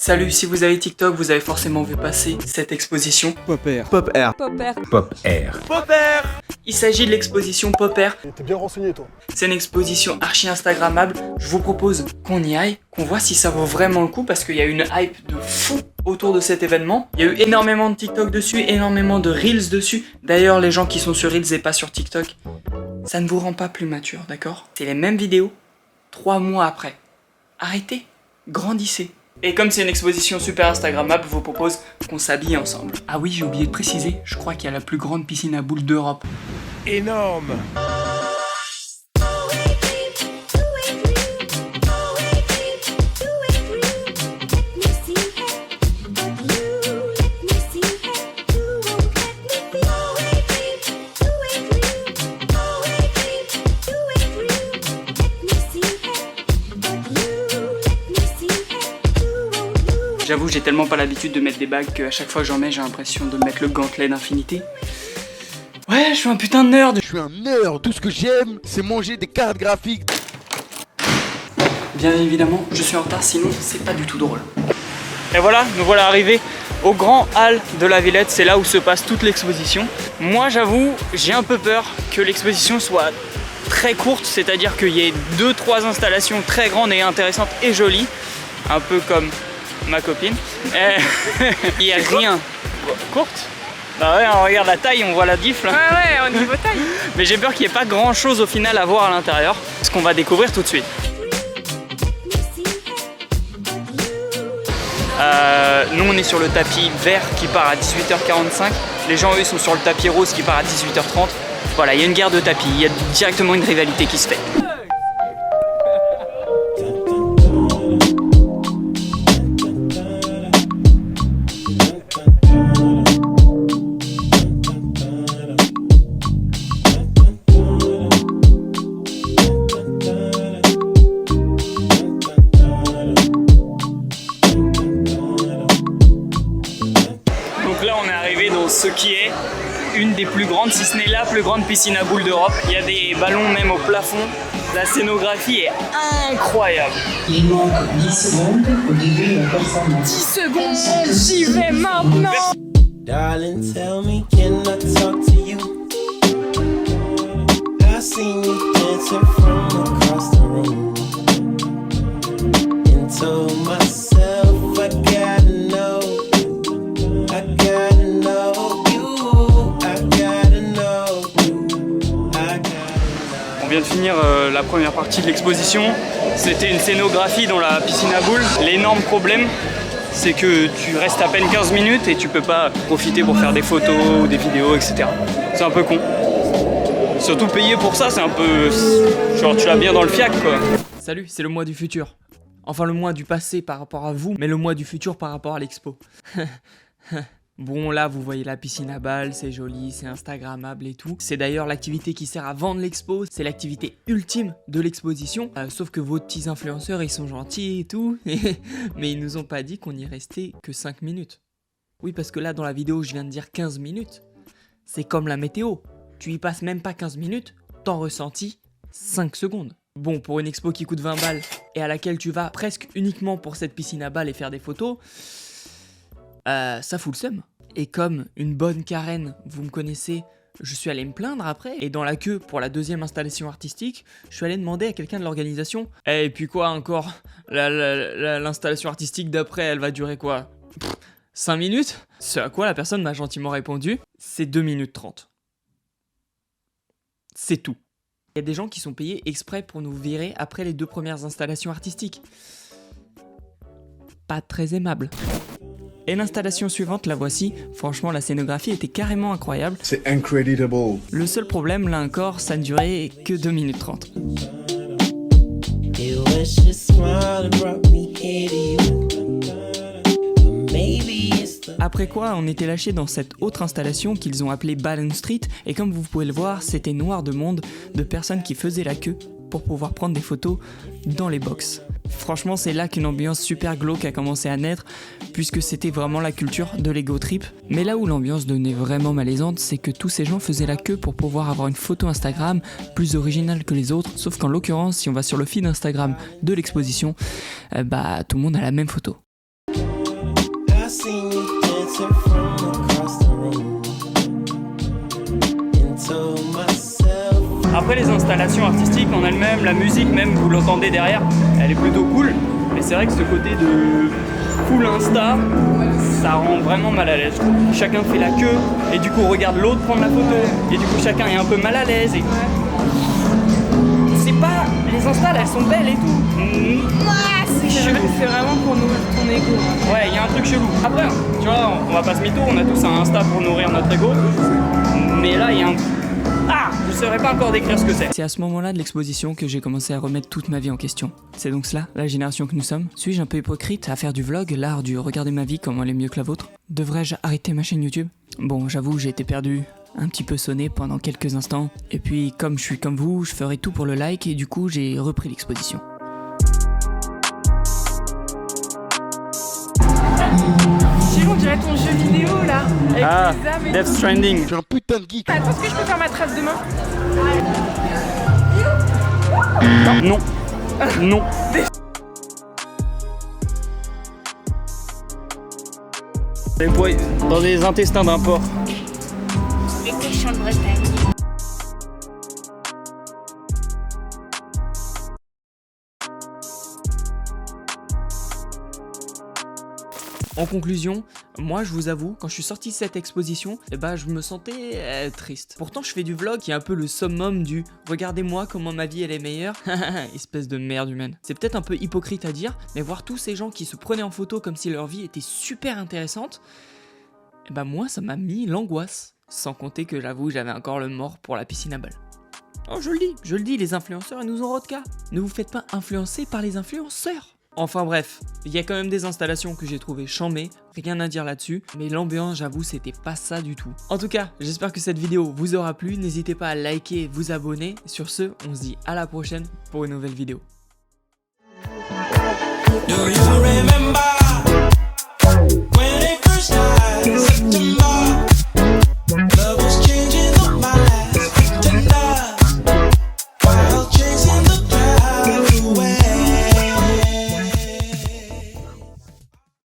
Salut, si vous avez TikTok, vous avez forcément vu passer cette exposition. Pop Air. Pop Air. Pop Air. Pop Air. Pop Air. Il s'agit de l'exposition Pop Air. T'es bien renseigné toi. C'est une exposition archi instagrammable. Je vous propose qu'on y aille, qu'on voit si ça vaut vraiment le coup parce qu'il y a une hype de fou autour de cet événement. Il y a eu énormément de TikTok dessus, énormément de Reels dessus. D'ailleurs, les gens qui sont sur Reels et pas sur TikTok, ça ne vous rend pas plus mature, d'accord? C'est les mêmes vidéos 3 mois après. Arrêtez, grandissez. Et comme c'est une exposition super instagrammable, je vous propose qu'on s'habille ensemble. Ah oui, j'ai oublié de préciser, je crois qu'il y a la plus grande piscine à boules d'Europe. Énorme. J'avoue, j'ai tellement pas l'habitude de mettre des bagues qu'à chaque fois que j'en mets, j'ai l'impression de mettre le gantelet d'infinité. Ouais, je suis un putain de nerd. Je suis un nerd, tout ce que j'aime, c'est manger des cartes graphiques. Bien évidemment, je suis en retard, sinon c'est pas du tout drôle. Et voilà, nous voilà arrivés au grand hall de la Villette, c'est là où se passe toute l'exposition. Moi, j'avoue, j'ai un peu peur que l'exposition soit très courte, c'est-à-dire qu'il y ait 2-3 installations très grandes et intéressantes et jolies, un peu comme ma copine. Il n'y a rien. Courte? Bah ouais, on regarde la taille, on voit la diff là. Ouais, au niveau taille. Mais j'ai peur qu'il n'y ait pas grand chose au final à voir à l'intérieur. Ce qu'on va découvrir tout de suite. Nous on est sur le tapis vert qui part à 18h45. Les gens eux sont sur le tapis rose qui part à 18h30. Voilà, il y a une guerre de tapis, il y a directement une rivalité qui se fait. Ce qui est une des plus grandes, si ce n'est la plus grande piscine à boules d'Europe. Il y a des ballons même au plafond. La scénographie est incroyable. Il manque 10 secondes au début de la performance. 10 secondes, j'y vais maintenant. Darling, tell me, can I talk to you? I seen you dancing from across the room. And told myself I gotta know. I gotta know you. I gotta know you. I gotta know. On vient de finir la première partie de l'exposition. C'était une scénographie dans la piscine à boules. L'énorme problème, c'est que tu restes à peine 15 minutes et tu peux pas profiter pour faire des photos ou des vidéos, etc. C'est un peu con. Surtout payer pour ça, c'est un peu... genre tu l'as bien dans le fiac, quoi. Salut, c'est le mois du futur. Enfin le mois du passé par rapport à vous, mais le mois du futur par rapport à l'expo. Bon là vous voyez la piscine à balles, c'est joli, c'est instagrammable et tout. C'est d'ailleurs l'activité qui sert à vendre l'expo, c'est l'activité ultime de l'exposition. Sauf que vos petits influenceurs ils sont gentils et tout, mais ils nous ont pas dit qu'on y restait que 5 minutes. Oui parce que là dans la vidéo je viens de dire 15 minutes. C'est comme la météo, tu y passes même pas 15 minutes, t'en ressentis 5 secondes. Bon pour une expo qui coûte 20 balles et à laquelle tu vas presque uniquement pour cette piscine à balles et faire des photos, ça fout le seum. Et comme une bonne Karen, vous me connaissez, je suis allé me plaindre après. Et dans la queue pour la deuxième installation artistique, je suis allé demander à quelqu'un de l'organisation. Et puis quoi encore? L'installation artistique d'après, elle va durer quoi? 5 minutes? Ce à quoi la personne m'a gentiment répondu, c'est 2 minutes 30. C'est tout. Il y a des gens qui sont payés exprès pour nous virer après les 2 premières installations artistiques. Pas très aimable. Et l'installation suivante, la voici. Franchement, la scénographie était carrément incroyable. C'est incredible. Le seul problème, là encore, ça ne durait que 2 minutes 30. It was your smile that brought me here to you. Maybe it's the Après quoi, on était lâchés dans cette autre installation qu'ils ont appelée Balloon Street. Et comme vous pouvez le voir, c'était noir de monde, de personnes qui faisaient la queue pour pouvoir prendre des photos dans les box. Franchement, c'est là qu'une ambiance super glauque a commencé à naître, puisque c'était vraiment la culture de l'ego trip. Mais là où l'ambiance devenait vraiment malaisante, c'est que tous ces gens faisaient la queue pour pouvoir avoir une photo Instagram plus originale que les autres, sauf qu'en l'occurrence, si on va sur le feed Instagram de l'exposition, tout le monde a la même photo. seen you dancing from across the room. And told myself. Après les installations artistiques en elles-mêmes, la musique même, vous l'entendez derrière, elle est plutôt cool. Mais c'est vrai que ce côté de full Insta, ça rend vraiment mal à l'aise. Chacun fait la queue et du coup regarde l'autre prendre la photo. Et du coup chacun est un peu mal à l'aise. Et... c'est pas... les installs elles sont belles et tout. C'est chelou. C'est vraiment pour nourrir ton ego. Ouais, il y a un truc chelou. Après, tu vois, on va pas se mytho, on a tous un Insta pour nourrir notre ego. Mais là, il y a un... ah, je saurais pas encore décrire ce que c'est. C'est à ce moment-là de l'exposition que j'ai commencé à remettre toute ma vie en question. C'est donc cela, la génération que nous sommes. Suis-je un peu hypocrite à faire du vlog, l'art du regarder ma vie comment elle est mieux que la vôtre? Devrais-je arrêter ma chaîne YouTube? Bon, j'avoue, j'ai été perdu, un petit peu sonné pendant quelques instants. Et puis, comme je suis comme vous, je ferai tout pour le like et du coup, j'ai repris l'exposition. Chiron, on dirait ton jeu vidéo là, avec Ah, les âmes et Death tout. Stranding. Je suis un putain de geek. Attends, est-ce que je peux faire ma trace de main? Non. Non. Dans des intestins d'un porc. Les cochons de Bretagne. En conclusion, moi je vous avoue, quand je suis sorti de cette exposition, je me sentais triste. Pourtant je fais du vlog qui est un peu le summum du « regardez-moi comment ma vie elle est meilleure », espèce de merde humaine. C'est peut-être un peu hypocrite à dire, mais voir tous ces gens qui se prenaient en photo comme si leur vie était super intéressante, moi ça m'a mis l'angoisse. Sans compter que j'avoue j'avais encore le mort pour la piscine à balles. Oh je le dis, les influenceurs ils nous ont rodka. Ne vous faites pas influencer par les influenceurs. Enfin bref, il y a quand même des installations que j'ai trouvées chambées, rien à dire là-dessus, mais l'ambiance j'avoue c'était pas ça du tout. En tout cas, j'espère que cette vidéo vous aura plu, n'hésitez pas à liker, vous abonner. Sur ce, on se dit à la prochaine pour une nouvelle vidéo. Do you remember?